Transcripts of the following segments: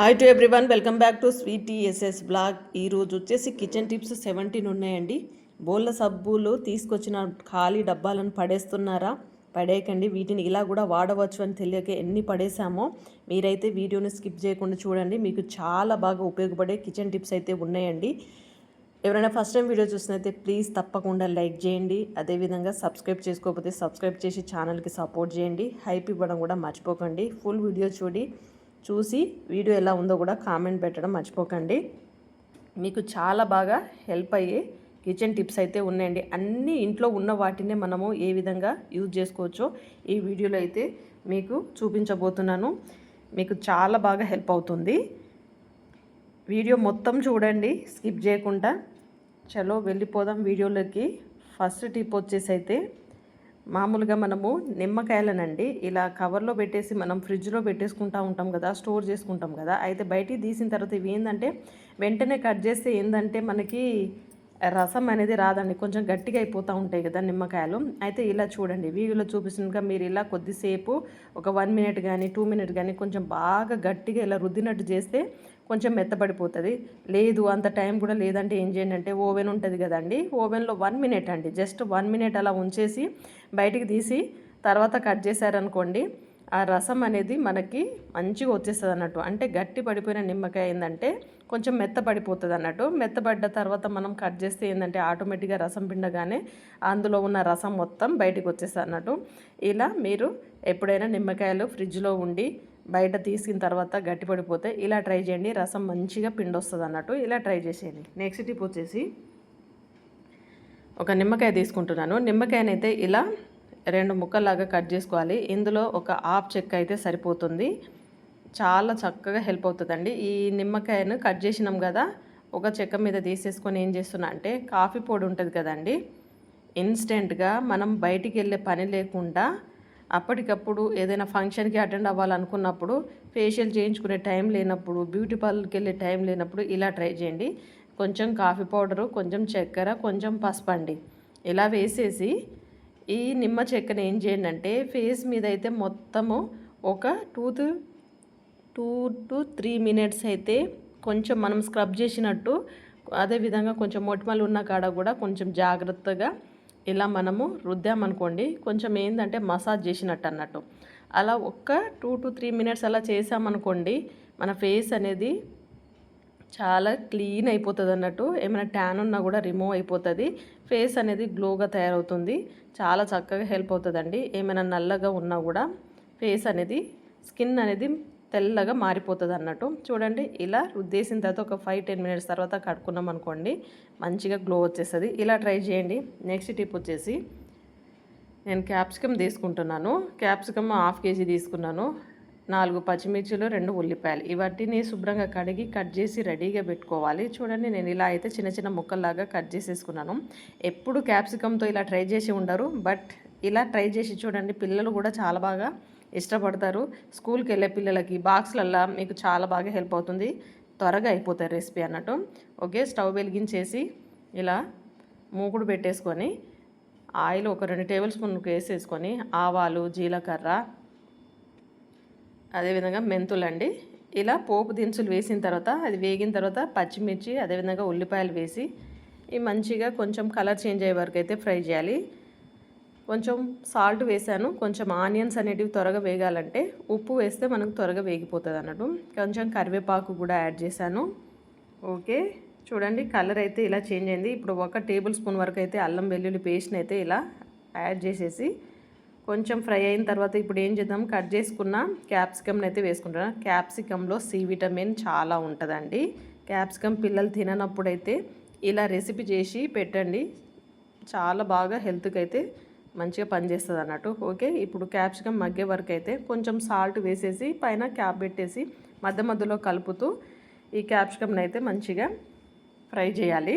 Hi to everyone, welcome back to Sweety SS blog. ఈరోజు వచ్చేసి kitchen tips 17 ఉన్నాయండి. బోళ్ళ సబ్బులు తీసుకొచ్చిన ఖాళీ డబ్బాలను పడేస్తున్నారా? పడేయకండి. వీటిని ఇలా కూడా వాడవచ్చు అని తెలియక ఎన్ని పడేసామో. మీరైతే వీడియోని స్కిప్ చేయకుండా చూడండి. మీకు చాలా బాగా ఉపయోగపడే కిచెన్ టిప్స్ అయితే ఉన్నాయండి. ఎవరైనా ఫస్ట్ టైం వీడియో చూసినైతే ప్లీజ్ తప్పకుండా లైక్ చేయండి. అదేవిధంగా సబ్స్క్రైబ్ చేసుకోకపోతే సబ్స్క్రైబ్ చేసి ఛానల్కి సపోర్ట్ చేయండి. హైప్ ఇవ్వడం కూడా మర్చిపోకండి. ఫుల్ వీడియో చూసి వీడియో ఎలా ఉందో కూడా కామెంట్ పెట్టడం మర్చిపోకండి. మీకు చాలా బాగా హెల్ప్ అయ్యే కిచెన్ టిప్స్ అయితే ఉన్నాయండి. అన్నీ ఇంట్లో ఉన్న వాటినే మనము ఏ విధంగా యూజ్ చేసుకోవచ్చో ఈ వీడియోలో అయితే మీకు చూపించబోతున్నాను. మీకు చాలా బాగా హెల్ప్ అవుతుంది. వీడియో మొత్తం చూడండి, స్కిప్ చేయకుండా. చలో వెళ్ళిపోదాం వీడియోలోకి. ఫస్ట్ టిప్ వచ్చేసి అయితే మామూలుగా మనము నిమ్మకాయలనండి ఇలా కవర్లో పెట్టేసి మనం ఫ్రిడ్జ్లో పెట్టేసుకుంటూ ఉంటాం కదా, స్టోర్ చేసుకుంటాం కదా. అయితే బయటికి తీసిన తర్వాత ఇవి ఏంటంటే వెంటనే కట్ చేస్తే ఏంటంటే మనకి రసం అనేది రాదండి, కొంచెం గట్టిగా అయిపోతూ ఉంటాయి కదా నిమ్మకాయలు. అయితే ఇలా చూడండి, వీడియోలో చూపిస్తున్నగా మీరు ఇలా కొద్దిసేపు ఒక 1 మినిట్ కానీ 2 మినిట్ కానీ కొంచెం బాగా గట్టిగా ఇలా రుద్దినట్టు చేస్తే కొంచెం మెత్తపడిపోతుంది. లేదు అంత టైం కూడా లేదంటే ఏం చేయండి అంటే ఓవెన్ ఉంటుంది కదండి, ఓవెన్లో 1 మినిట్ అండి, జస్ట్ 1 మినిట్ అలా ఉంచేసి బయటికి తీసి తర్వాత కట్ చేశారనుకోండి, ఆ రసం అనేది మనకి మంచిగా వచ్చేస్తుంది అన్నట్టు. అంటే గట్టి పడిపోయిన నిమ్మకాయ ఏంటంటే కొంచెం మెత్తపడిపోతుంది అన్నట్టు. మెత్తపడ్డ తర్వాత మనం కట్ చేస్తే ఏంటంటే ఆటోమేటిక్గా రసం పిండగానే అందులో ఉన్న రసం మొత్తం బయటికి వచ్చేస్తుంది అన్నట్టు. ఇలా మీరు ఎప్పుడైనా నిమ్మకాయలు ఫ్రిడ్జ్లో ఉండి బయట తీసిన తర్వాత గట్టిపడిపోతే ఇలా ట్రై చేయండి, రసం మంచిగా పిండి వస్తుంది అన్నట్టు. ఇలా ట్రై చేసేయండి. నెక్స్ట్ టిప్ వచ్చేసి ఒక నిమ్మకాయ తీసుకుంటున్నాను. నిమ్మకాయనైతే ఇలా 2 ముక్కల్లాగా కట్ చేసుకోవాలి. ఇందులో ఒక హాఫ్ చెక్క అయితే సరిపోతుంది. చాలా చక్కగా హెల్ప్ అవుతుందండి. ఈ నిమ్మకాయను కట్ చేసినాం కదా, ఒక చెక్క మీద తీసేసుకొని ఏం చేస్తున్నా అంటే కాఫీ పొడి ఉంటుంది కదండి, ఇన్స్టెంట్గా మనం బయటికి వెళ్ళే పని లేకుండా అప్పటికప్పుడు ఏదైనా ఫంక్షన్కి అటెండ్ అవ్వాలనుకున్నప్పుడు, ఫేషియల్ చేయించుకునే టైం లేనప్పుడు, బ్యూటీ పార్లర్కి వెళ్ళే టైం లేనప్పుడు ఇలా ట్రై చేయండి. కొంచెం కాఫీ పౌడరు, కొంచెం చక్కెర, కొంచెం పసుపు అండి ఇలా వేసేసి ఈ నిమ్మ చెక్కని ఏం చేయండి అంటే ఫేస్ మీద అయితే మొత్తము ఒక 2 to 3 మినిట్స్ అయితే కొంచెం మనం స్క్రబ్ చేసినట్టు, అదేవిధంగా కొంచెం మొటిమలు ఉన్న కాడ కూడా కొంచెం జాగ్రత్తగా ఇలా మనము రుద్దామనుకోండి, కొంచెం ఏంటంటే మసాజ్ చేసినట్టు అన్నట్టు. అలా ఒక్క 2 to 3 మినిట్స్ అలా చేసామనుకోండి, మన ఫేస్ అనేది చాలా క్లీన్ అయిపోతుంది అన్నట్టు. ఏమైనా ట్యాన్ ఉన్నా కూడా రిమూవ్ అయిపోతుంది. ఫేస్ అనేది గ్లోగా తయారవుతుంది. చాలా చక్కగా హెల్ప్ అవుతుందండి. ఏమైనా నల్లగా ఉన్నా కూడా ఫేస్ అనేది, స్కిన్ అనేది తెల్లగా మారిపోతుంది అన్నట్టు. చూడండి, ఇలా రుద్దేసిన తర్వాత ఒక 5-10 మినిట్స్ తర్వాత కడుక్కున్నాం అనుకోండి, మంచిగా గ్లో వచ్చేస్తుంది. ఇలా ట్రై చేయండి. నెక్స్ట్ టిప్ వచ్చేసి నేను క్యాప్సికమ్ తీసుకుంటున్నాను. క్యాప్సికమ్ 1/2 కేజీ తీసుకున్నాను. 4 పచ్చిమిర్చిలు, 2 ఉల్లిపాయలు, ఇవన్నీ శుభ్రంగా కడిగి కట్ చేసి రెడీగా పెట్టుకోవాలి. చూడండి, నేను ఇలా అయితే చిన్న చిన్న ముక్కల్లాగా కట్ చేసేసుకున్నాను. ఎప్పుడు క్యాప్సికమ్తో ఇలా ట్రై చేసి ఉండరు, బట్ ఇలా ట్రై చేసి చూడండి, పిల్లలు కూడా చాలా బాగా ఇష్టపడతారు. స్కూల్కి వెళ్ళే పిల్లలకి బాక్స్లల్లో మీకు చాలా బాగా హెల్ప్ అవుతుంది. త్వరగా అయిపోతాయి రెసిపీ అన్నట్టు. ఓకే, స్టవ్ వెలిగించేసి ఇలా మూకుడు పెట్టేసుకొని ఆయిల్ ఒక 2 టేబుల్ స్పూన్లు వేసేసుకొని ఆవాలు, జీలకర్ర, అదేవిధంగా మెంతులండి ఇలా పోపు దినుసులు వేసిన తర్వాత అది వేగిన తర్వాత పచ్చిమిర్చి, అదేవిధంగా ఉల్లిపాయలు వేసి ఈ మంచిగా కొంచెం కలర్ చేంజ్ అయ్యే వరకు అయితే ఫ్రై చేయాలి. కొంచెం సాల్ట్ వేసాను. కొంచెం ఆనియన్స్ అనేటివి త్వరగా వేగాలంటే ఉప్పు వేస్తే మనకు త్వరగా వేగిపోతుంది అన్నట్టు. కొంచెం కరివేపాకు కూడా యాడ్ చేశాను. ఓకే, చూడండి కలర్ అయితే ఇలా చేంజ్ అయింది. ఇప్పుడు 1 టేబుల్ స్పూన్ వరకు అయితే అల్లం వెల్లుల్లి పేస్ట్ని అయితే ఇలా యాడ్ చేసేసి కొంచెం ఫ్రై అయిన తర్వాత ఇప్పుడు ఏం చేద్దాం, కట్ చేసుకున్న క్యాప్సికమ్ని అయితే వేసుకుంటున్నాను. క్యాప్సికంలో సి విటమిన్ చాలా ఉంటుందండి. క్యాప్సికమ్ పిల్లలు తిననప్పుడైతే ఇలా రెసిపీ చేసి పెట్టండి, చాలా బాగా హెల్త్కి అయితే మంచిగా పనిచేస్తుంది అన్నట్టు. ఓకే, ఇప్పుడు క్యాప్సికమ్ మగ్గే వరకు అయితే కొంచెం సాల్ట్ వేసేసి పైన క్యాప్ పెట్టేసి మధ్య మధ్యలో కలుపుతూ ఈ క్యాప్సికమ్ని అయితే మంచిగా ఫ్రై చేయాలి.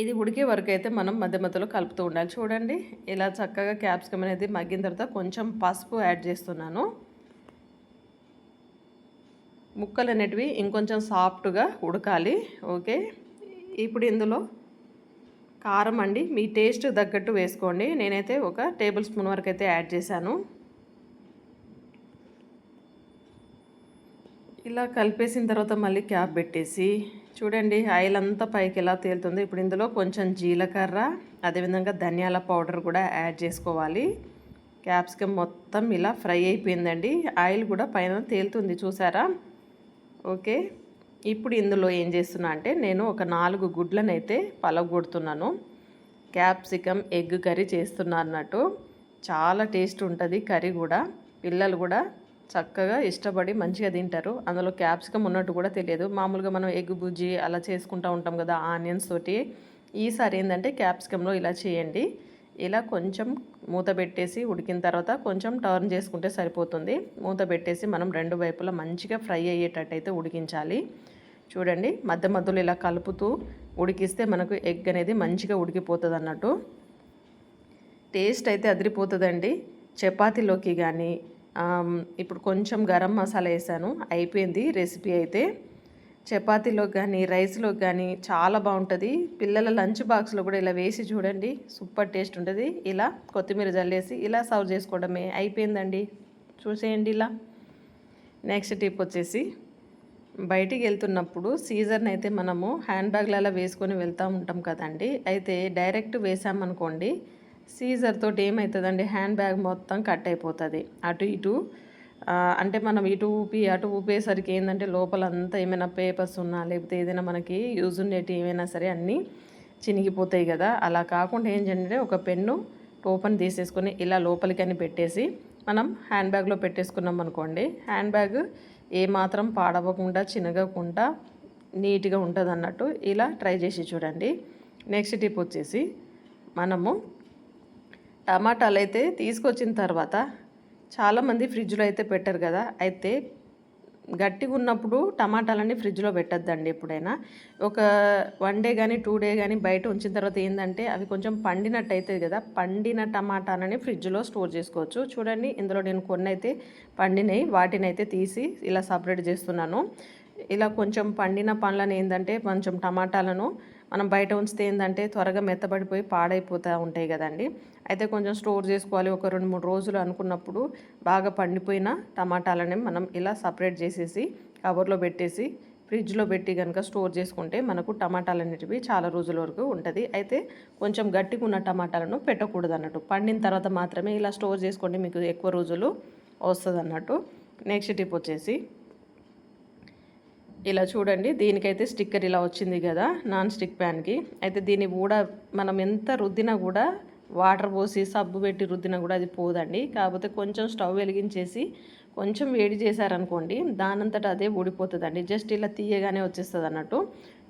ఇది ఉడికే వరకు అయితే మనం మధ్య మధ్యలో కలుపుతూ ఉండాలి. చూడండి, ఇలా చక్కగా క్యాప్సికమ్ అనేది మగ్గిన తర్వాత కొంచెం పసుపు యాడ్ చేస్తున్నాను. ముక్కలు అనేటివి ఇంకొంచెం సాఫ్ట్గా ఉడకాలి. ఓకే, ఇప్పుడు ఇందులో కారం అండి మీ టేస్ట్ తగ్గట్టు వేసుకోండి. నేనైతే 1 టేబుల్ స్పూన్ వరకు అయితే యాడ్ చేశాను. ఇలా కలిపేసిన తర్వాత మళ్ళీ క్యాప్ పెట్టేసి చూడండి ఆయిల్ అంతా పైకి ఎలా తేలుతుందో. ఇప్పుడు ఇందులో కొంచెం జీలకర్ర, అదేవిధంగా ధనియాల పౌడర్ కూడా యాడ్ చేసుకోవాలి. క్యాప్సికమ్ మొత్తం ఇలా ఫ్రై అయిపోయిందండి. ఆయిల్ కూడా పైన తేలుతుంది చూసారా. ఓకే, ఇప్పుడు ఇందులో ఏం చేస్తున్నా అంటే నేను ఒక 4 గుడ్లను అయితే పలగొడుతున్నాను. క్యాప్సికమ్ ఎగ్ కర్రీ చేస్తున్నా అన్నట్టు. చాలా టేస్ట్ ఉంటుంది కర్రీ కూడా. పిల్లలు కూడా చక్కగా ఇష్టపడి మంచిగా తింటారు. అందులో క్యాప్సికమ్ ఉన్నట్టు కూడా తెలియదు. మామూలుగా మనం ఎగ్ బుజ్జి అలా చేసుకుంటూ ఉంటాం కదా ఆనియన్స్ తోటి. ఈసారి ఏంటంటే క్యాప్సికంలో ఇలా చేయండి. ఇలా కొంచెం మూత పెట్టేసి ఉడికిన తర్వాత కొంచెం టర్న్ చేసుకుంటే సరిపోతుంది. మూత పెట్టేసి మనం 2 వైపులా మంచిగా ఫ్రై అయ్యేటట్టు అయితే ఉడికించాలి. చూడండి మధ్య మధ్యలో ఇలా కలుపుతూ ఉడికిస్తే మనకు ఎగ్ అనేది మంచిగా ఉడికిపోతుంది అన్నట్టు. టేస్ట్ అయితే అదిరిపోతుందండి. చపాతీలోకి కానీ ఇప్పుడు కొంచెం గరం మసాలా వేసాను, అయిపోయింది రెసిపీ అయితే. చపాతీలోకి కానీ రైస్లోకి కానీ చాలా బాగుంటుంది. పిల్లల లంచ్ బాక్స్లో కూడా ఇలా వేసి చూడండి, సూపర్ టేస్ట్ ఉంటుంది. ఇలా కొత్తిమీర జల్లేసి ఇలా సర్వ్ చేసుకోవడమే, అయిపోయిందండి. చూసేయండి ఇలా. నెక్స్ట్ టిప్ వచ్చేసి బయటికి వెళ్తున్నప్పుడు సీజర్ని అయితే మనము హ్యాండ్ బ్యాగ్లలో వేసుకొని వెళ్తూ ఉంటాం కదండి. అయితే డైరెక్ట్ వేసామనుకోండి సీజర్ తోటి ఏమవుతుందండి, హ్యాండ్ బ్యాగ్ మొత్తం కట్ అయిపోతుంది. అటు ఇటు అంటే మనం ఇటు ఊపి అటు ఊపేసరికి ఏంటంటే లోపలంతా ఏమైనా పేపర్స్ ఉన్నా లేకపోతే ఏదైనా మనకి యూజ్ ఉండేటి ఏమైనా సరే అన్నీ చినిగిపోతాయి కదా. అలా కాకుండా ఏంటంటే ఒక పెన్ను ఓపెన్ తీసేసుకొని ఇలా లోపలికని పెట్టేసి మనం హ్యాండ్ బ్యాగ్లో పెట్టేసుకున్నాం అనుకోండి, హ్యాండ్ బ్యాగ్ ఏమాత్రం పాడవకుండా చినగకుండా నీట్గా ఉంటుంది అన్నట్టు. ఇలా ట్రై చేసి చూడండి. నెక్స్ట్ టిప్ వచ్చేసి మనము టమాటాలు అయితే తీసుకొచ్చిన తర్వాత చాలామంది ఫ్రిడ్జ్లో అయితే పెట్టరు కదా. అయితే గట్టిగా ఉన్నప్పుడు టమాటాలన్నీ ఫ్రిడ్జ్లో పెట్టద్దండి ఎప్పుడైనా. ఒక 1 డే కానీ 2 డే కానీ బయట ఉంచిన తర్వాత ఏంటంటే అవి కొంచెం పండినట్టు అవుతుంది కదా. పండిన టమాటాలని ఫ్రిడ్జ్లో స్టోర్ చేసుకోవచ్చు. చూడండి ఇందులో నేను కొన్ని అయితే పండినవి, వాటిని అయితే తీసి ఇలా సపరేట్ చేస్తున్నాను. ఇలా కొంచెం పండిన పండ్లను ఏంటంటే కొంచెం టమాటాలను మనం బయట ఉంచితే ఏంటంటే త్వరగా మెత్తబడిపోయి పాడైపోతూ ఉంటాయి కదండి. అయితే కొంచెం స్టోర్ చేసుకోవాలి ఒక 2-3 రోజులు అనుకున్నప్పుడు బాగా పండిపోయిన టమాటాలని మనం ఇలా సపరేట్ చేసేసి కవర్లో పెట్టేసి ఫ్రిడ్జ్లో పెట్టి కనుక స్టోర్ చేసుకుంటే మనకు టమాటాలు అనేటివి చాలా రోజుల వరకు ఉంటుంది. అయితే కొంచెం గట్టిగా ఉన్న టమాటాలను పెట్టకూడదు అన్నట్టు. పండిన తర్వాత మాత్రమే ఇలా స్టోర్ చేసుకోండి, మీకు ఎక్కువ రోజులు వస్తుంది అన్నట్టు. నెక్స్ట్ టిప్ వచ్చేసి ఇలా చూడండి, దీనికైతే స్టిక్కర్ ఇలా వచ్చింది కదా నాన్ స్టిక్ ప్యాన్కి. అయితే దీన్ని కూడా మనం ఎంత రుద్దినా కూడా వాటర్ పోసి సబ్బు పెట్టి రుద్దినా కూడా అది పోదండి. కాకపోతే కొంచెం స్టవ్ వెలిగించేసి కొంచెం వేడి చేశారనుకోండి దానంతటా అదే ఊడిపోతుందండి. జస్ట్ ఇలా తీయగానే వచ్చేస్తుంది అన్నట్టు.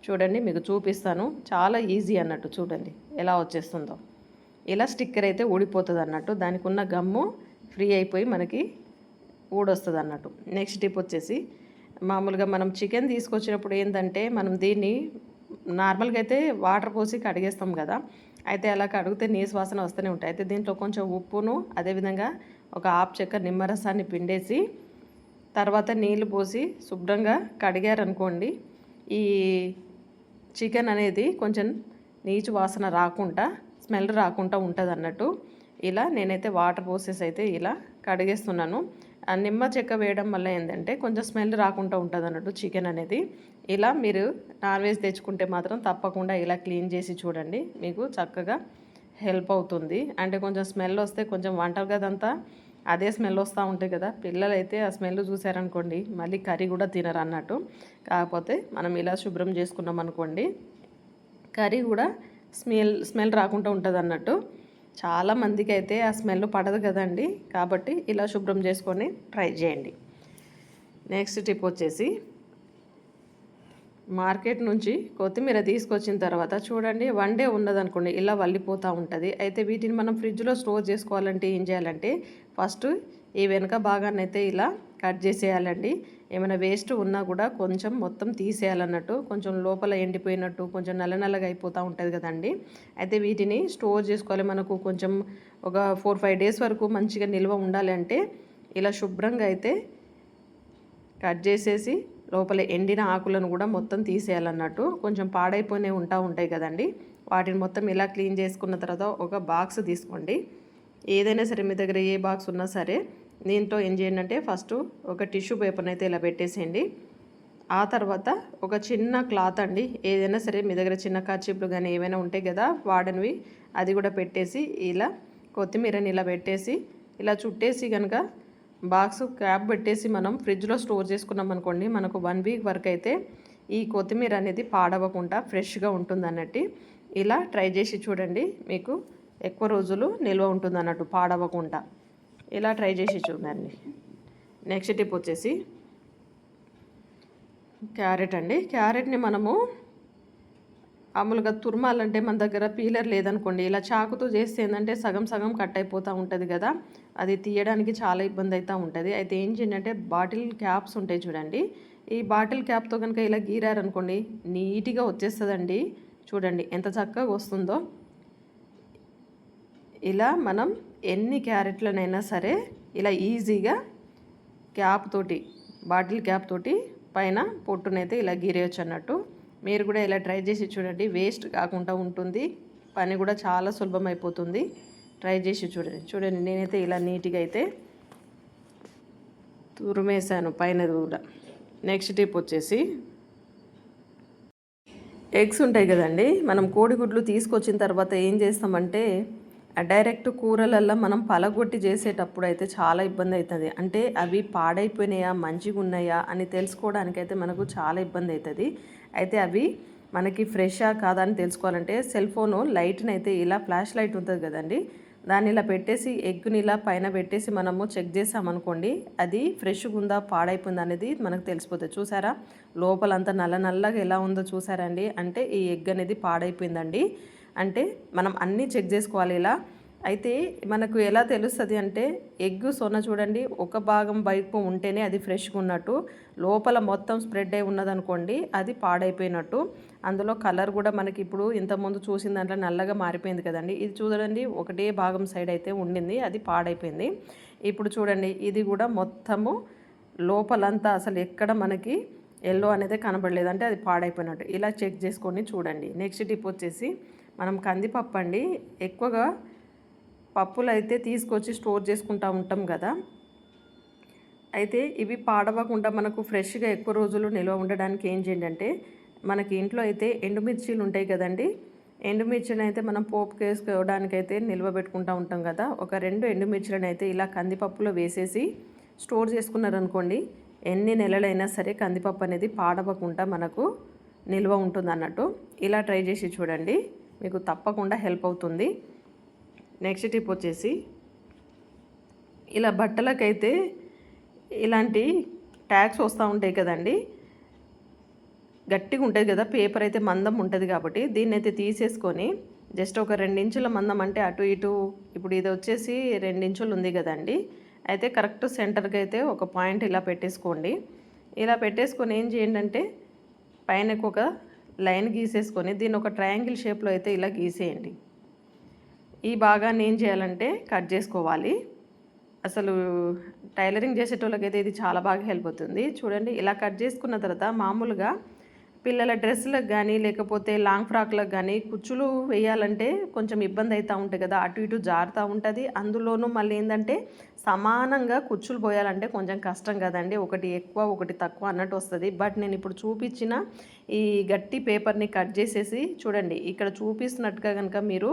చూడండి మీకు చూపిస్తాను, చాలా ఈజీ అన్నట్టు. చూడండి ఎలా వచ్చేస్తుందో. ఇలా స్టిక్కర్ అయితే ఊడిపోతుంది అన్నట్టు. దానికి ఉన్న గమ్ము ఫ్రీ అయిపోయి మనకి ఊడొస్తుంది అన్నట్టు. నెక్స్ట్ టిప్ వచ్చేసి మామూలుగా మనం చికెన్ తీసుకొచ్చినప్పుడు ఏంటంటే మనం దీన్ని నార్మల్గా అయితే వాటర్ పోసి కడిగేస్తాం కదా. అయితే అలా కడిగితే నీసు వాసన వస్తూనే ఉంటాయి. అయితే దీంట్లో కొంచెం ఉప్పును అదేవిధంగా ఒక ఆపు చెక్క నిమ్మరసాన్ని పిండేసి తర్వాత నీళ్లు పోసి శుభ్రంగా కడిగారనుకోండి ఈ చికెన్ అనేది కొంచెం నీచు వాసన రాకుండా స్మెల్ రాకుండా ఉంటుంది అన్నట్టు. ఇలా నేనైతే వాటర్ పోసేసి అయితే ఇలా కడిగేస్తున్నాను. నిమ్మ చెక్క వేయడం వల్ల ఏంటంటే కొంచెం స్మెల్ రాకుండా ఉంటుంది అన్నట్టు చికెన్ అనేది. ఇలా మీరు నాన్ వెజ్ తెచ్చుకుంటే మాత్రం తప్పకుండా ఇలా క్లీన్ చేసి చూడండి, మీకు చక్కగా హెల్ప్ అవుతుంది. అంటే కొంచెం స్మెల్ వస్తే కొంచెం వంటగదంతా అదే స్మెల్ వస్తూ ఉంటాయి కదా. పిల్లలు అయితే ఆ స్మెల్ చూసారనుకోండి మళ్ళీ కర్రీ కూడా తినరు అన్నట్టు. కాకపోతే మనం ఇలా శుభ్రం చేసుకున్నాం అనుకోండి కర్రీ కూడా స్మెల్ రాకుండా ఉంటుంది అన్నట్టు. చాలామందికి అయితే ఆ స్మెల్ పడదు కదండి. కాబట్టి ఇలా శుభ్రం చేసుకొని ట్రై చేయండి. నెక్స్ట్ టిప్ వచ్చేసి మార్కెట్ నుంచి కొత్తిమీర తీసుకొచ్చిన తర్వాత చూడండి 1 డే ఉన్నదనుకోండి ఇలా వల్లిపోతూ ఉంటుంది. అయితే వీటిని మనం ఫ్రిడ్జ్లో స్టోర్ చేసుకోవాలంటే ఏం చేయాలంటే ఫస్ట్ ఈ వెనక భాగాన్ని అయితే ఇలా కట్ చేసేయాలండి. ఏమైనా వేస్ట్ ఉన్నా కూడా కొంచెం మొత్తం తీసేయాలన్నట్టు. కొంచెం లోపల ఎండిపోయినట్టు కొంచెం నల్లగా అయిపోతూ ఉంటుంది కదండి. అయితే వీటిని స్టోర్ చేసుకోవాలి. మనకు కొంచెం ఒక 4-5 డేస్ వరకు మంచిగా నిల్వ ఉండాలి అంటే ఇలా శుభ్రంగా అయితే కట్ చేసేసి లోపల ఎండిన ఆకులను కూడా మొత్తం తీసేయాలన్నట్టు. కొంచెం పాడైపోయినవి ఉంటాయి కదండి, వాటిని మొత్తం ఇలా క్లీన్ చేసుకున్న తర్వాత ఒక బాక్స్ తీసుకోండి. ఏదైనా సరే మీ దగ్గర ఏ బాక్స్ ఉన్నా సరే దీంట్లో ఏం చేయండి అంటే ఫస్ట్ ఒక టిష్యూ పేపర్ని అయితే ఇలా పెట్టేసేయండి. ఆ తర్వాత ఒక చిన్న క్లాత్ అండి, ఏదైనా సరే మీ దగ్గర చిన్న కర్చీప్లు కానీ ఏమైనా ఉంటాయి కదా వాడనివి, అది కూడా పెట్టేసి ఇలా కొత్తిమీరని ఇలా పెట్టేసి ఇలా చుట్టేసి కనుక బాక్స్ క్యాప్ పెట్టేసి మనం ఫ్రిడ్జ్లో స్టోర్ చేసుకున్నాం అనుకోండి, మనకు 1 వీక్ వరకు అయితే ఈ కొత్తిమీర అనేది పాడవకుండా ఫ్రెష్గా ఉంటుంది అన్నట్టు. ఇలా ట్రై చేసి చూడండి, మీకు ఎక్కువ రోజులు నిల్వ ఉంటుంది అన్నట్టు, పాడవకుండా. ఇలా ట్రై చేసి చూడండి. నెక్స్ట్ టిప్ వచ్చేసి క్యారెట్ అండి. క్యారెట్ని మనము మామూలుగా తురమాలంటే మన దగ్గర పీలర్ లేదనుకోండి, ఇలా చాకుతో చేస్తే ఏంటంటే సగం సగం కట్ అయిపోతూ ఉంటుంది కదా, అది తీయడానికి చాలా ఇబ్బంది అవుతూ ఉంటుంది. అయితే ఏం చేయండి అంటే బాటిల్ క్యాప్స్ ఉంటాయి చూడండి, ఈ బాటిల్ క్యాప్తో కనుక ఇలా గీరారనుకోండి నీట్గా వచ్చేస్తుందండి. చూడండి ఎంత చక్కగా వస్తుందో. ఇలా మనం ఎన్ని క్యారెట్లనైనా సరే ఇలా ఈజీగా క్యాప్ తోటి, బాటిల్ క్యాప్ తోటి పైన పొట్టునైతే ఇలా గీరేయచ్చు అన్నట్టు. మీరు కూడా ఇలా ట్రై చేసి చూడండి, వేస్ట్ కాకుండా ఉంటుంది, పని కూడా చాలా సులభం అయిపోతుంది. ట్రై చేసి చూడండి నేనైతే ఇలా నీట్గా అయితే తురిమేశాను పైన కూడా. నెక్స్ట్ టిప్ వచ్చేసి ఎగ్స్ ఉంటాయి కదండి, మనం కోడిగుడ్లు తీసుకొచ్చిన తర్వాత ఏం చేస్తామంటే డైరెక్ట్ కూరలల్లో మనం పలగొట్టి చేసేటప్పుడు అయితే చాలా ఇబ్బంది అవుతుంది. అంటే అవి పాడైపోయినాయా మంచిగా ఉన్నాయా అని తెలుసుకోవడానికైతే మనకు చాలా ఇబ్బంది అవుతుంది. అయితే అవి మనకి ఫ్రెషా కాదా అని తెలుసుకోవాలంటే సెల్ ఫోను లైట్ని అయితే ఇలా ఫ్లాష్ లైట్ ఉంటుంది కదండి, దాన్ని ఇలా పెట్టేసి ఎగ్ని ఇలా పైన పెట్టేసి మనము చెక్ చేసామనుకోండి, అది ఫ్రెష్గా ఉందా పాడైపోయిందా అనేది మనకు తెలిసిపోతుంది. చూసారా లోపలంతా నల్ల నల్లగా ఎలా ఉందో చూసారా అండి, అంటే ఈ ఎగ్ అనేది పాడైపోయిందండి. అంటే మనం అన్నీ చెక్ చేసుకోవాలి ఇలా. అయితే మనకు ఎలా తెలుస్తుంది అంటే ఎగ్ సొన చూడండి, ఒక భాగం వైపు ఉంటేనే అది ఫ్రెష్గా ఉన్నట్టు, లోపల మొత్తం స్ప్రెడ్ అయి ఉన్నదనుకోండి అది పాడైపోయినట్టు. అందులో కలర్ కూడా మనకి ఇప్పుడు ఇంతకుముందు చూసిన దాంట్లో నల్లగా మారిపోయింది కదండి, ఇది చూడండి ఒకటే భాగం సైడ్ అయితే ఉండింది, అది పాడైపోయింది. ఇప్పుడు చూడండి ఇది కూడా మొత్తము లోపలంతా అసలు ఎక్కడ మనకి ఎల్లో అనేది కనబడలేదు, అంటే అది పాడైపోయినట్టు. ఇలా చెక్ చేసుకొని చూడండి. నెక్స్ట్ టిప్ వచ్చేసి మనం కందిపప్పు అండి, ఎక్కువగా పప్పులు అయితే తీసుకొచ్చి స్టోర్ చేసుకుంటూ ఉంటాం కదా, అయితే ఇవి పాడవకుండా మనకు ఫ్రెష్గా ఎక్కువ రోజులు నిల్వ ఉండడానికి ఏం చేయండి అంటే, మనకి ఇంట్లో అయితే ఎండుమిర్చీలు ఉంటాయి కదండి, ఎండుమిర్చిని అయితే మనం పోపు వేసుకోవడానికి అయితే నిల్వ పెట్టుకుంటూ ఉంటాం కదా, ఒక 2 ఎండుమిర్చిలను అయితే ఇలా కందిపప్పులో వేసేసి స్టోర్ చేసుకున్నారనుకోండి, ఎన్ని నెలలైనా సరే కందిపప్పు అనేది పాడవకుండా మనకు నిల్వ ఉంటుంది అన్నట్టు. ఇలా ట్రై చేసి చూడండి, మీకు తప్పకుండా హెల్ప్ అవుతుంది. నెక్స్ట్ టిప్ వచ్చేసి ఇలా బట్టలకైతే ఇలాంటి ట్యాగ్స్ వస్తూ ఉంటాయి కదండి, గట్టిగా ఉంటుంది కదా, పేపర్ అయితే మందం ఉంటుంది కాబట్టి దీన్ని అయితే తీసేసుకొని జస్ట్ ఒక 2 ఇంచుల మందం, అంటే అటు ఇటు ఇప్పుడు ఇది వచ్చేసి 2 ఇంచులు ఉంది కదండి, అయితే కరెక్ట్ సెంటర్కి అయితే ఒక పాయింట్ ఇలా పెట్టేసుకోండి. ఇలా పెట్టేసుకొని ఏం చేయండి అంటే పైనకు ఒక లైన్ గీసేసుకొని దీన్ని ఒక ట్రయాంగిల్ షేప్లో అయితే ఇలా గీసేయండి. ఈ భాగాన్ని ఏం చేయాలంటే కట్ చేసుకోవాలి. అసలు టైలరింగ్ చేసేటోళ్ళకైతే ఇది చాలా బాగా హెల్ప్ అవుతుంది. చూడండి ఇలా కట్ చేసుకున్న తర్వాత మామూలుగా పిల్లల డ్రెస్సులకు కానీ లేకపోతే లాంగ్ ఫ్రాక్లకు కానీ కుచ్చులు వేయాలంటే కొంచెం ఇబ్బంది అవుతూ ఉంటుంది కదా, అటు ఇటు జారుతూ ఉంటుంది. అందులోనూ మళ్ళీ ఏంటంటే సమానంగా కుచ్చులు పోయాలంటే కొంచెం కష్టం కదండి, ఒకటి ఎక్కువ ఒకటి తక్కువ అన్నట్టు వస్తుంది. బట్ నేను ఇప్పుడు చూపించిన ఈ గట్టి పేపర్ని కట్ చేసేసి చూడండి, ఇక్కడ చూపిస్తున్నట్టుగా కనుక మీరు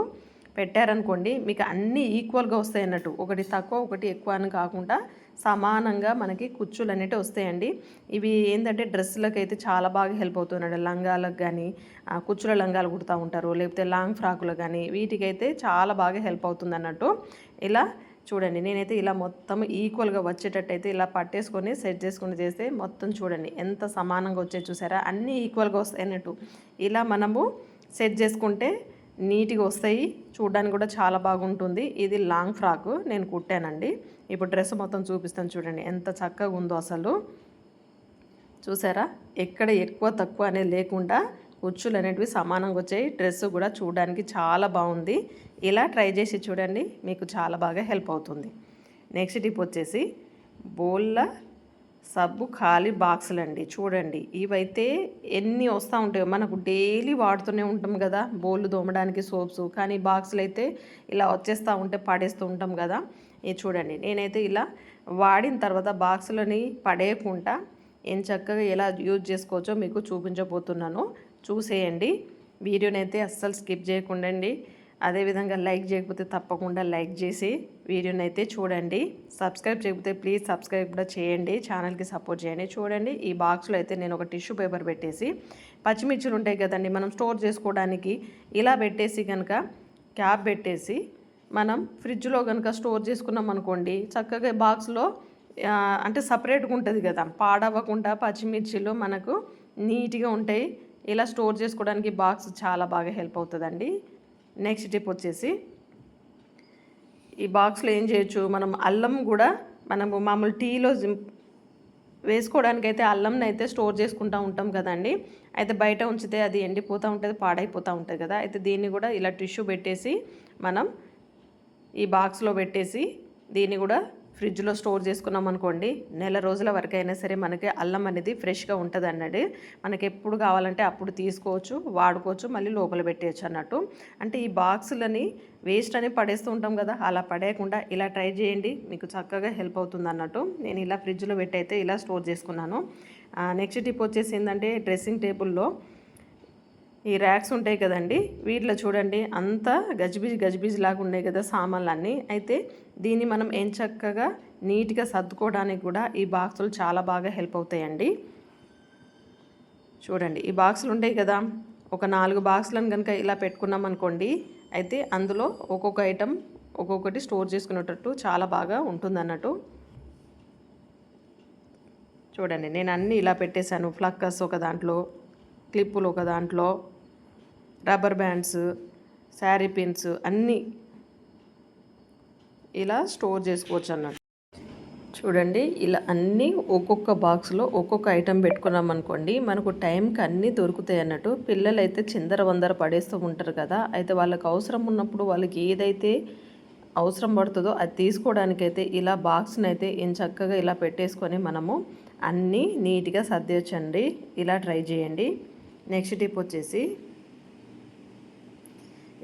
పెట్టారనుకోండి మీకు అన్నీ ఈక్వల్గా వస్తాయి అన్నట్టు, ఒకటి తక్కువ ఒకటి ఎక్కువ అని కాకుండా సమానంగా మనకి కుచ్చులు అనేవి వస్తాయండి. ఇవి ఏంటంటే డ్రెస్సులకు అయితే చాలా బాగా హెల్ప్ అవుతున్నాడు, లంగాలకు కానీ కుచ్చుల లంగాలు కుడుతూ ఉంటారు, లేకపోతే లాంగ్ ఫ్రాకులు కానీ వీటికైతే చాలా బాగా హెల్ప్ అవుతుంది అన్నట్టు. ఇలా చూడండి నేనైతే ఇలా మొత్తం ఈక్వల్గా వచ్చేటట్టు అయితే ఇలా పట్టేసుకొని సెట్ చేసుకొని చేస్తే మొత్తం చూడండి ఎంత సమానంగా వచ్చే చూసారా, అన్నీ ఈక్వల్గా వస్తాయి అన్నట్టు. ఇలా మనము సెట్ చేసుకుంటే నీట్గా వస్తాయి, చూడడానికి కూడా చాలా బాగుంటుంది. ఇది లాంగ్ ఫ్రాక్ నేను కుట్టానండి. ఇప్పుడు డ్రెస్ మొత్తం చూపిస్తాను చూడండి ఎంత చక్కగా ఉందో అసలు. చూసారా ఎక్కడ ఎక్కువ తక్కువ అనేది లేకుండా కుచ్చులు అనేటివి సమానంగా వచ్చాయి, డ్రెస్ కూడా చూడడానికి చాలా బాగుంది. ఇలా ట్రై చేసి చూడండి, మీకు చాలా బాగా హెల్ప్ అవుతుంది. నెక్స్ట్ టిప్ వచ్చేసి బోళ్ళ సబ్బు ఖాళీ బాక్సులు అండి. చూడండి ఇవైతే ఎన్ని వస్తూ ఉంటాయో, మనకు డైలీ వాడుతూనే ఉంటాం కదా బోళ్ళు తోమడానికి సోప్స్, కానీ బాక్సులు అయితే ఇలా వచ్చేస్తూ ఉంటే పడేస్తూ ఉంటాం కదా. ఇది చూడండి నేనైతే ఇలా వాడిన తర్వాత బాక్సులని పడేయకుండా చక్కగా ఎలా యూజ్ చేసుకోవచ్చో మీకు చూపించబోతున్నాను. చూసేయండి. వీడియోనైతే అస్సలు స్కిప్ చేయకుండండి. అదేవిధంగా లైక్ చేయకపోతే తప్పకుండా లైక్ చేసి వీడియోనైతే చూడండి. సబ్స్క్రైబ్ చేయకపోతే ప్లీజ్ సబ్స్క్రైబ్ కూడా చేయండి. ఛానల్కి సపోర్ట్ చేయండి. చూడండి, ఈ బాక్స్లో అయితే నేను ఒక టిష్యూ పేపర్ పెట్టేసి పచ్చిమిర్చిలు ఉంటాయి కదండి మనం స్టోర్ చేసుకోవడానికి, ఇలా పెట్టేసి కనుక క్యాప్ పెట్టేసి మనం ఫ్రిడ్జ్లో కనుక స్టోర్ చేసుకున్నాం అనుకోండి, చక్కగా బాక్స్లో అంటే సపరేట్గా ఉంటుంది కదా, పాడవ్వకుండా పచ్చిమిర్చిలు మనకు నీట్గా ఉంటాయి. ఇలా స్టోర్ చేసుకోవడానికి బాక్స్ చాలా బాగా హెల్ప్ అవుతుందండి. నెక్స్ట్ టిప్ వచ్చేసి ఈ బాక్స్లో ఏం చేయొచ్చు, మనం అల్లం కూడా మనము మామూలు టీలో వేసుకోవడానికైతే అల్లంని అయితే స్టోర్ చేసుకుంటూ ఉంటాం కదండి. అయితే బయట ఉంచితే అది ఎండిపోతూ ఉంటుంది, పాడైపోతూ ఉంటుంది కదా. అయితే దీన్ని కూడా ఇలా టిష్యూ పెట్టేసి మనం ఈ బాక్స్లో పెట్టేసి దీన్ని కూడా ఫ్రిడ్జ్లో స్టోర్ చేసుకున్నాం అనుకోండి, నెల రోజుల వరకు అయినా సరే మనకి అల్లం అనేది ఫ్రెష్గా ఉంటుంది అన్నట్టు. మనకి ఎప్పుడు కావాలంటే అప్పుడు తీసుకోవచ్చు, వాడుకోవచ్చు, మళ్ళీ లోపల పెట్టేయచ్చు అన్నట్టు. అంటే ఈ బాక్సులని వేస్ట్ అని పడేస్తూ ఉంటాం కదా, అలా పడేయకుండా ఇలా ట్రై చేయండి, మీకు చక్కగా హెల్ప్ అవుతుంది అన్నట్టు. నేను ఇలా ఫ్రిడ్జ్లో పెట్టి అయితే ఇలా స్టోర్ చేసుకున్నాను. నెక్స్ట్ టిప్ వచ్చేసి ఏంటంటే, డ్రెస్సింగ్ టేబుల్లో ఈ ర్యాక్స్ ఉంటాయి కదండి, వీటిలో చూడండి అంతా గజిబిజి లాగా ఉన్నాయి కదా సామాన్లన్నీ. అయితే దీన్ని మనం చక్కగా నీట్గా సర్దుకోవడానికి కూడా ఈ బాక్సులు చాలా బాగా హెల్ప్ అవుతాయండి. చూడండి, ఈ బాక్సులు ఉంటాయి కదా, ఒక 4 బాక్సులను కనుక ఇలా పెట్టుకున్నాం అనుకోండి, అయితే అందులో ఒక్కొక్క ఐటెం ఒక్కొక్కటి స్టోర్ చేసుకునేటట్టు చాలా బాగా ఉంటుంది అన్నట్టు. చూడండి, నేను అన్నీ ఇలా పెట్టేశాను. ఫ్లక్కర్స్ ఒక దాంట్లో, క్లిప్పులు ఒక దాంట్లో, రబ్బర్ బ్యాండ్స్, శారీ పిన్స్ అన్నీ ఇలా స్టోర్ చేసుకోవచ్చు అన్నట్టు. చూడండి, ఇలా అన్నీ ఒక్కొక్క బాక్స్లో ఒక్కొక్క ఐటెం పెట్టుకున్నాం అనుకోండి, మనకు టైంకి అన్నీ దొరుకుతాయి అన్నట్టు. పిల్లలు అయితే చిందర పడేస్తూ ఉంటారు కదా, అయితే వాళ్ళకి అవసరం ఉన్నప్పుడు వాళ్ళకి ఏదైతే అవసరం పడుతుందో అది తీసుకోవడానికైతే ఇలా బాక్స్ని అయితే చక్కగా ఇలా పెట్టేసుకొని మనము అన్నీ నీట్గా సర్దేయచ్చండి. ఇలా ట్రై చేయండి. నెక్స్ట్ టిప్ వచ్చేసి,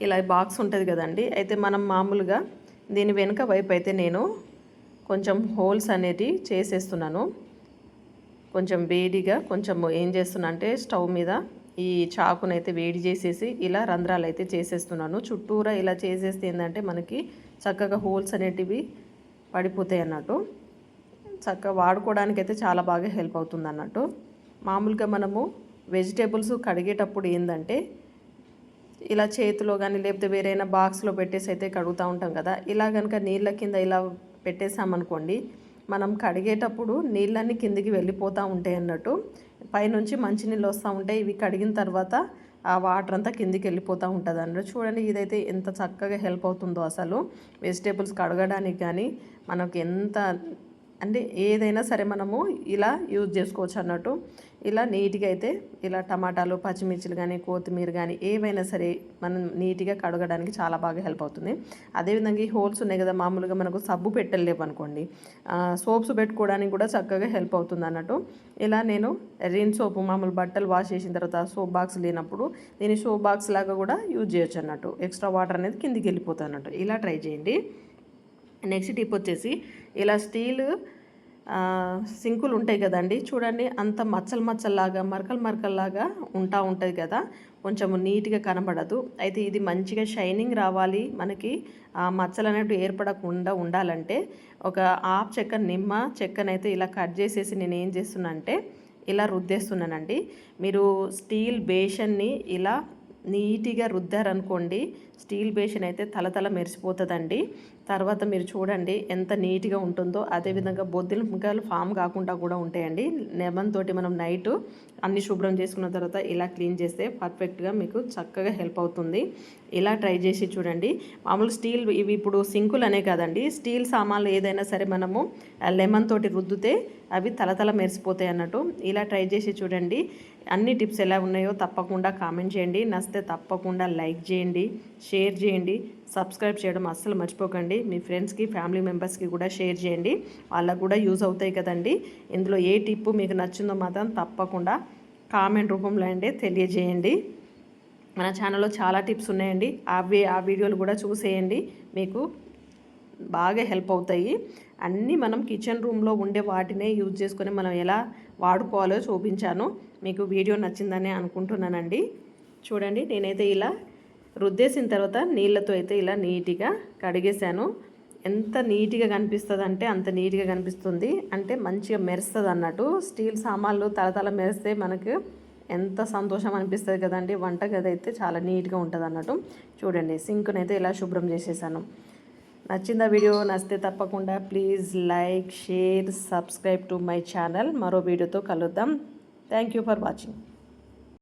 ఇలా బాక్స్ ఉంటుంది కదండి, అయితే మనం మామూలుగా దీని వెనుక వైపు అయితే నేను కొంచెం హోల్స్ అనేది చేసేస్తున్నాను. కొంచెం వేడిగా కొంచెం ఏం చేస్తున్నా అంటే, స్టవ్ మీద ఈ చాకునైతే వేడి చేసేసి ఇలా రంధ్రాలు అయితే చేసేస్తున్నాను. చుట్టూరా ఇలా చేసేస్తే ఏంటంటే మనకి చక్కగా హోల్స్ అనేటివి పడిపోతాయి అన్నట్టు. చక్కగా వాడుకోవడానికి అయితే చాలా బాగా హెల్ప్ అవుతుంది అన్నట్టు. మామూలుగా మనము వెజిటేబుల్స్ కడిగేటప్పుడు ఏంటంటే ఇలా చేతిలో కానీ లేకపోతే వేరైనా బాక్స్లో పెట్టేసి అయితే కడుగుతూ ఉంటాం కదా, ఇలా కనుక నీళ్ళ కింద ఇలా పెట్టేసామనుకోండి, మనం కడిగేటప్పుడు నీళ్ళన్నీ కిందికి వెళ్ళిపోతూ ఉంటాయి అన్నట్టు. పైనుంచి మంచినీళ్ళు వస్తూ ఉంటాయి, ఇవి కడిగిన తర్వాత ఆ వాటర్ అంతా కిందికి వెళ్ళిపోతూ ఉంటుంది అన్నట్టు. చూడండి, ఇదైతే ఎంత చక్కగా హెల్ప్ అవుతుందో అసలు. వెజిటేబుల్స్ కడగడానికి కానీ మనకు ఎంత అంటే ఏదైనా సరే మనము ఇలా యూజ్ చేసుకోవచ్చు అన్నట్టు. ఇలా నీట్గా అయితే ఇలా టమాటాలు, పచ్చిమిర్చిలు కానీ, కొత్తిమీర కానీ ఏవైనా సరే మనం నీట్గా కడగడానికి చాలా బాగా హెల్ప్ అవుతుంది. అదేవిధంగా ఈ హోల్స్ ఉన్నాయి కదా, మామూలుగా మనకు సబ్బు పెట్టలేవు అనుకోండి, సోప్స్ పెట్టుకోవడానికి కూడా చక్కగా హెల్ప్ అవుతుంది అన్నట్టు. ఇలా నేను రిన్ సోపు మామూలు బట్టలు వాష్ చేసిన తర్వాత సోప్ బాక్స్ లేనప్పుడు దీన్ని సోప్ బాక్స్ లాగా కూడా యూజ్ చేయొచ్చు అన్నట్టు. ఎక్స్ట్రా వాటర్ అనేది కిందికి వెళ్ళిపోతుంది అన్నట్టు. ఇలా ట్రై చేయండి. నెక్స్ట్ టిప్ వచ్చేసి, ఇలా స్టీల్ సింకులు ఉంటాయి కదండి, చూడండి అంత మచ్చల్లాగా మరకల్లాగా ఉంటుంది కదా, కొంచెం నీట్గా కనబడదు. అయితే ఇది మంచిగా షైనింగ్ రావాలి, మనకి మచ్చలు అనేవి ఏర్పడకుండా ఉండాలంటే ఒక హాఫ్ చెక్క నిమ్మ చెక్కనైతే ఇలా కట్ చేసేసి నేను ఏం చేస్తున్నా అంటే ఇలా రుద్దేస్తున్నానండి. మీరు స్టీల్ బేషన్ని ఇలా నీట్గా రుద్దారనుకోండి, స్టీల్ బేషన్ అయితే తలతల మెరిసిపోతుందండి. తర్వాత మీరు చూడండి ఎంత నీట్గా ఉంటుందో. అదేవిధంగా బొద్దింకలు ఫామ్ కాకుండా కూడా ఉంటాయండి. లెమన్ తోటి మనం నైట్ అన్ని శుభ్రం చేసుకున్న తర్వాత ఇలా క్లీన్ చేస్తే పర్ఫెక్ట్గా మీకు చక్కగా హెల్ప్ అవుతుంది. ఇలా ట్రై చేసి చూడండి. మామూలు స్టీల్ ఇవి ఇప్పుడు సింకులు అనే కాదండి, స్టీల్ సామాన్లు ఏదైనా సరే మనము లెమన్ తోటి రుద్దితే అవి తలతల మెరిసిపోతాయి అన్నట్టు. ఇలా ట్రై చేసి చూడండి. అన్ని టిప్స్ ఎలా ఉన్నాయో తప్పకుండా కామెంట్ చేయండి. నచ్చితే తప్పకుండా లైక్ చేయండి, షేర్ చేయండి, సబ్స్క్రైబ్ చేయడం అస్సలు మర్చిపోకండి. మీ ఫ్రెండ్స్కి, ఫ్యామిలీ మెంబర్స్కి కూడా షేర్ చేయండి, వాళ్ళకు కూడా యూజ్ అవుతాయి కదండి. ఇందులో ఏ టిప్పు మీకు నచ్చిందో మాత్రం తప్పకుండా కామెంట్ రూపంలో అంటే తెలియజేయండి. మన ఛానల్లో చాలా టిప్స్ ఉన్నాయండి, ఆ వీడియోలు కూడా చూసేయండి, మీకు బాగా హెల్ప్ అవుతాయి. అన్నీ మనం కిచెన్ రూమ్లో ఉండే వాటినే యూజ్ చేసుకొని మనం ఎలా వాడుకోవాలో చూపించాను. మీకు వీడియో నచ్చిందని అనుకుంటున్నానండి. చూడండి, నేనైతే ఇలా రుద్దేసిన తర్వాత నీళ్ళతో అయితే ఇలా నీట్గా కడిగేశాను. ఎంత నీట్గా కనిపిస్తుంది అంటే అంత నీట్గా కనిపిస్తుంది. అంటే మంచిగా మెరుస్తుంది అన్నట్టు. స్టీల్ సామాన్లు తలతల మెరిస్తే మనకు ఎంత సంతోషం అనిపిస్తుంది కదండి. వంటగది అయితే చాలా నీట్గా ఉంటుంది అన్నట్టు. చూడండి, సింక్ని అయితే ఇలా శుభ్రం చేసేసాను. నచ్చిందా వీడియో? నచ్చితే తప్పకుండా please like, share, subscribe to my channel. మరో వీడియోతో కలుద్దాం. Thank you for watching.